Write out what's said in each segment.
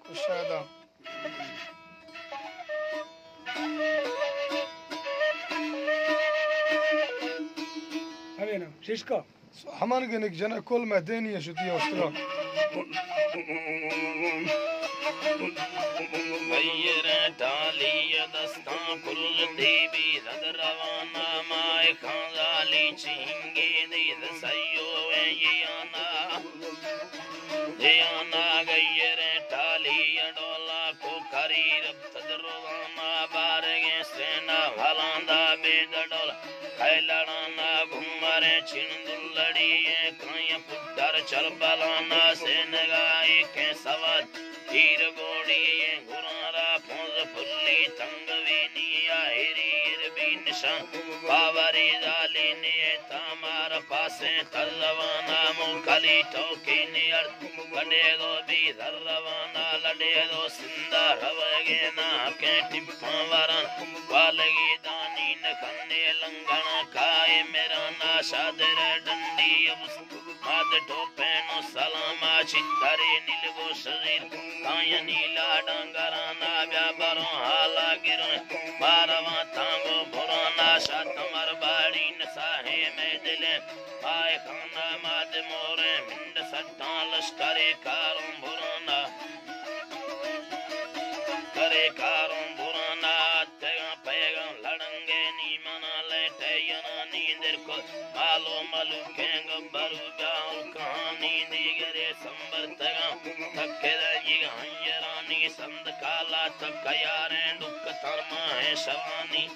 Kushada. هنا شيشكا Haman genek jana kol medeniye şuti Austral. غير تالي دستا كل ديبي رد روانا ماي خانزالي چينگي ديد سيو ويانا يانا غير تالي ڈولا کو کرير تدروانا بارگے سنا ولاندا بيدڑول خيلڑانا گھمرے چندلڑی کایا پٹر چل بلانا سنگائی کے سواد हीर गोड़ी गुरारा फौज फुल्ली तंगवीनी हिरीर भी निशान पावरी जाली ने तमार पासे तलवाना मुखली टोकी नियर लड़े दो भी धरवाना लड़े दो सिंदा रवगे ना के टिप्पा वरन वालगी दानी न खन्ने लंगण काय मेरा ना शादर डंडी माद टोपे नो सलामा चित्तरे नीलगो शरीर कायनी लाडंगराना व्यापारो हाला गिरो बारवा तांगो पुराना शातमर बाड़ी नसाहे में दिले आए खाना माद मोरे मिंड सट्टा लश्करे कारों पुराना करे कारों पुराना तेगा पैगा लड़ंगे नी मना लेटे यना नींदर को मालो मलु केंग बरु गाल कहानी दिगरे संबर तेगा तकेदा ये हंजरानी संद काला तकयारे दुख धर्मा है शवानी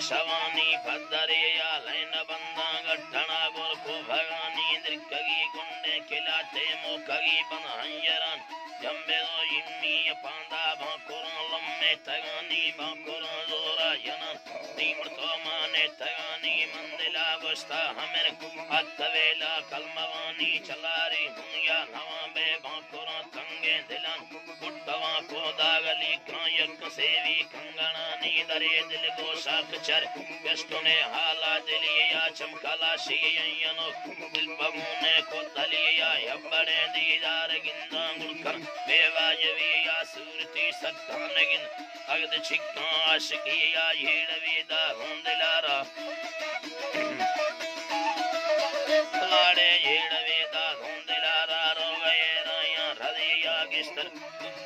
शवानी भद्रे या लैन बंदा गठना गोर को भगानी दृकगी गुंडे खिलाते मोकगी बन हंजरान जम्बे दो इम्मी पांदा भाकुरा लम्मे तगानी भाकुरा जोरा यना तीमर तो माने तगानी मंदिला बस्ता हमें अतवेला कलमवानी चलारी हुया नवा बे भाकुरा तंगे दिलन गुट्टवा को दागली कायक सेवी कंगना नी दरे दिल को शाक चर बेस्टोने हाला दिलिया चमकला शियनो दिल पमुने को दलिया यबड़े दीदार गिंदा गुलकर बेवाजविया सूरती सत्तानगिन अगद चिक्का आशिकिया येड़वीदा होंदिलारा लाड़े येड़वीदा होंदिलारा रोगये राया हृदया गिस्तर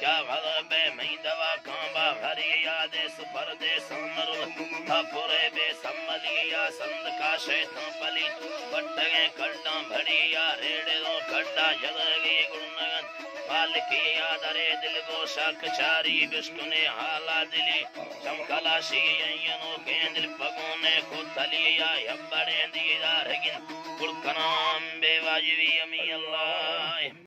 क्या भल बे मई दवा कांबा हरिया दे सुपर दे समरुल थापुरे बे सम्मलिया संद का शैतान पली बट्टगे कड्डा भड़िया रेड़े दो कड्डा जलगी गुणगन मालिकिया दरे दिल को शाकचारी बिस्कुने हाला दिली चमकला शियनो केंद्र पगोने को तलिया यब्बड़े दीदार गिन कुलकनाम बेवाजवी अमी अल्लाह